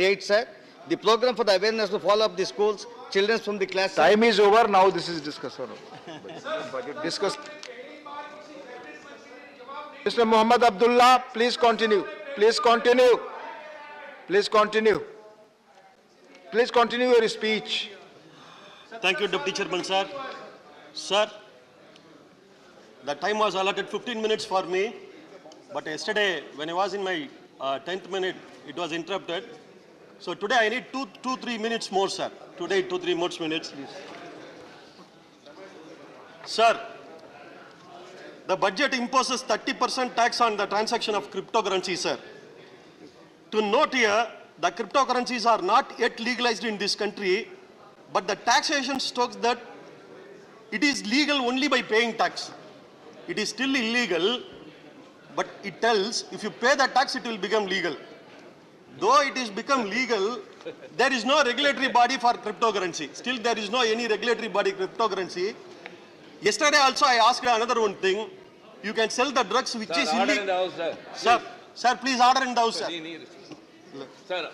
8, sir. The program for the awareness to follow up the schools, children from the class. Time is over. Now this is discussed. Budget discussed. Mr. Mohamed Abdulla, please continue. Please continue. Please continue. Please continue your speech. Thank you, Deputy Chairman, sir. Sir, the time was allotted 15 minutes for me, but yesterday, when I was in my 10th minute, it was interrupted. So today I need 3 minutes more, sir. Today 2-3 more minutes. Sir, the budget imposes 30% tax on the transaction of cryptocurrency, sir. To note here, the cryptocurrencies are not yet legalized in this country, but the taxation stokes that it is legal only by paying tax. It is still illegal, but it tells if you pay the tax, it will become legal. Though it is become legal, there is no regulatory body for cryptocurrency. Still, there is no any regulatory body cryptocurrency. Yesterday also I asked another one thing. You can sell the drugs which is illegal. Sir, please order in the house, sir. Sir,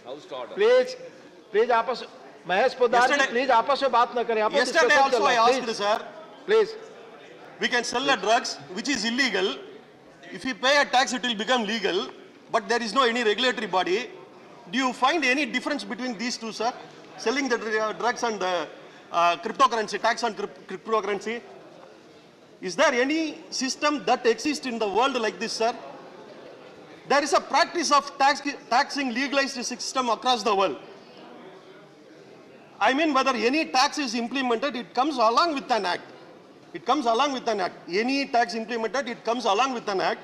house to order. Please, आपस महेश पोदार जी, please आपस में बात न करें. Yesterday also I asked, sir. Please. We can sell the drugs which is illegal. If you pay a tax, it will become legal. But there is no any regulatory body. Do you find any difference between these two, sir? Selling the drugs and the cryptocurrency, tax on cryptocurrency. Is there any system that exists in the world like this, sir? There is a practice of taxing legalized system across the world. I mean, whether any tax is implemented, it comes along with an act. It comes along with an act. Any tax implemented, it comes along with an act.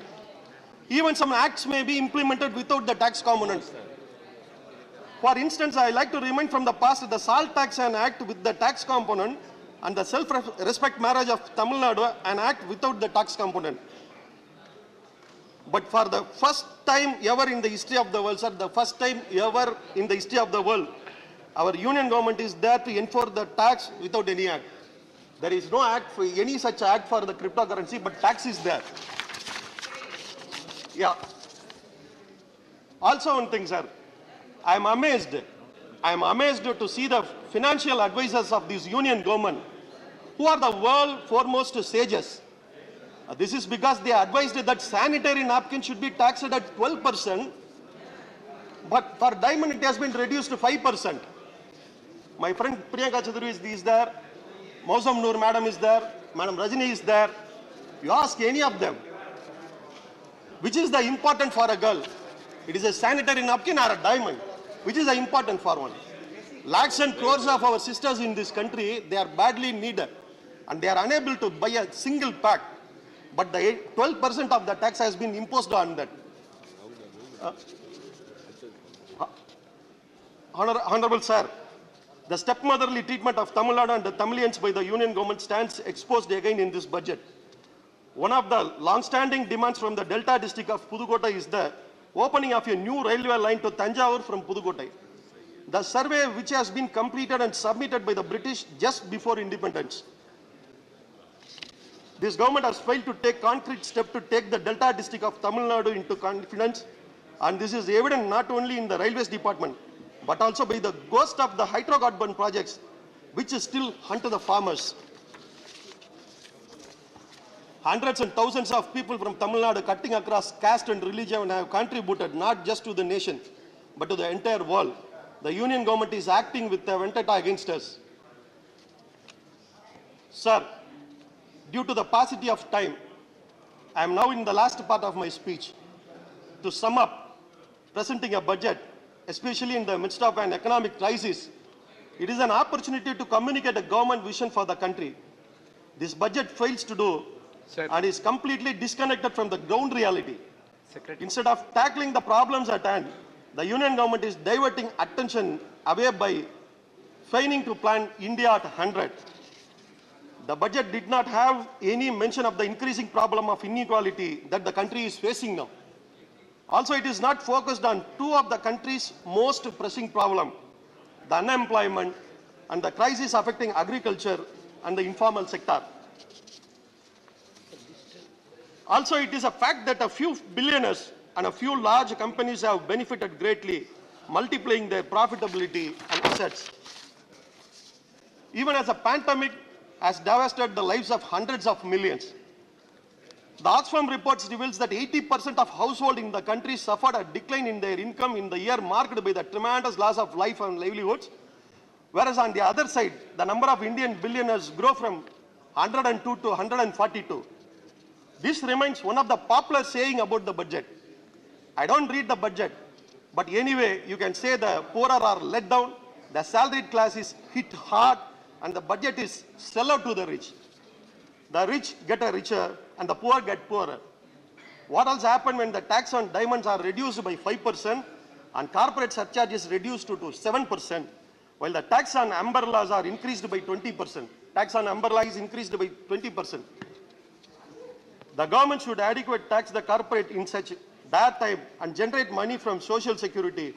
Even some acts may be implemented without the tax component. For instance, I like to remind from the past the Salt Tax an act with the tax component and the self-respect marriage of Tamil Nadu an act without the tax component. But for the first time ever in the history of the world, sir, the first time ever in the history of the world, our union government is there to enforce the tax without any act. There is no act for any such act for the cryptocurrency, but tax is there. Yeah. Also one thing, sir. I am amazed to see the financial advisors of this union government, who are the world foremost sages. This is because they advised that sanitary napkins should be taxed at 12%, but for diamond it has been reduced to 5%. My friend Priyanka Chaudhary is there, Mausam Noor madam is there, Madam Rajini is there. You ask any of them, which is the important for a girl? It is a sanitary napkin or a diamond? Which is the important for one? Lakhs and crores of our sisters in this country, they are badly needed and they are unable to buy a single pack. But the 12% of the tax has been imposed on that. Honorable Sir, the stepmotherly treatment of Tamil Nadu and the Tamilians by the union government stands exposed again in this budget. One of the long-standing demands from the Delta district of Pudukkottai is the opening of a new railway line to Thanjavur from Pudukkottai. The survey, which has been completed and submitted by the British just before independence. This government has failed to take concrete steps to take the Delta district of Tamil Nadu into confidence, and this is evident not only in the railways department, but also by the ghost of the hydrocarbon projects, which is still hunt the farmers. Hundreds and thousands of people from Tamil Nadu cutting across caste and religion have contributed not just to the nation, but to the entire world. The union government is acting with a vendetta against us. Sir, due to the paucity of time, I am now in the last part of my speech. To sum up, presenting a budget, especially in the midst of an economic crisis, it is an opportunity to communicate a government vision for the country. This budget fails to do and is completely disconnected from the ground reality. Instead of tackling the problems at hand, the union government is diverting attention away by feigning to plan India at 100. The budget did not have any mention of the increasing problem of inequality that the country is facing now. Also, it is not focused on two of the country's most pressing problems, the unemployment and the crisis affecting agriculture and the informal sector. Also, it is a fact that a few billionaires and a few large companies have benefited greatly multiplying their profitability and assets. Even as a pandemic has devastated the lives of hundreds of millions. The Oxfam reports reveals that 80% of households in the country suffered a decline in their income in the year marked by the tremendous loss of life and livelihoods. Whereas on the other side, the number of Indian billionaires grew from 102 to 142. This remains one of the popular saying about the budget. I don't read the budget, but anyway, you can say the poorer are let down, the salaried class is hit hard, and the budget is sell out to the rich. The rich get richer and the poor get poorer. What else happened when the tax on diamonds are reduced by 5% and corporate surcharge is reduced to 7%, while the tax on umbrellas are increased by 20%. Tax on umbrella is increased by 20%. The government should adequately tax the corporate in such dire time and generate money from social security.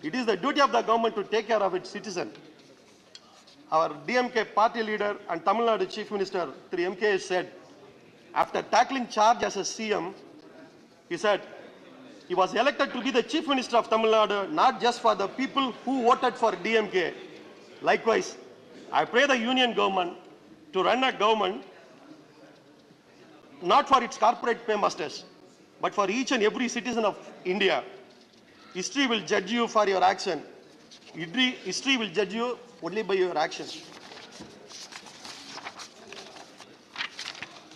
It is the duty of the government to take care of its citizens. Our DMK party leader and Tamil Nadu Chief Minister, Sri MK, said, after tackling charge as a CM, he said, he was elected to be the Chief Minister of Tamil Nadu, not just for the people who voted for DMK. Likewise, I pray the union government to run a government not for its corporate paymasters, but for each and every citizen of India. History will judge you for your action. History will judge you only by your actions.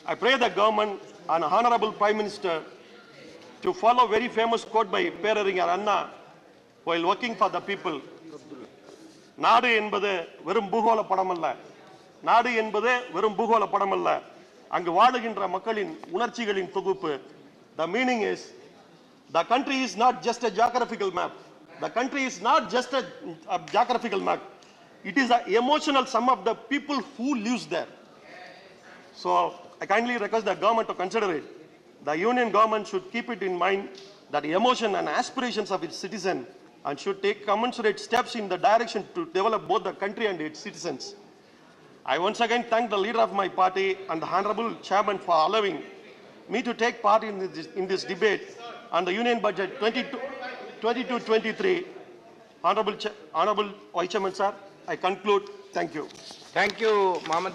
I pray the government and Honorable Prime Minister to follow very famous quote by Peraringer Anna while working for the people. நாடு என்பது வெறும் பூகோள படமல்ல. நாடு என்பது வெறும் பூகோள படமல்ல. அங்கு வாழுகின்ற மக்களின் உணர்ச்சிகளின் தொகுப்பு. The meaning is, the country is not just a geographical map. The country is not just a geographical map. It is an emotional sum of the people who lives there. So I kindly request the government to consider it. The union government should keep it in mind that the emotion and aspirations of its citizens and should take commensurate steps in the direction to develop both the country and its citizens. I once again thank the leader of my party and the Honorable Chairman for allowing me to take part in this debate on the Union Budget 22-23. Honorable Vice Chairman, sir, I conclude. Thank you. Thank you, Mohamed.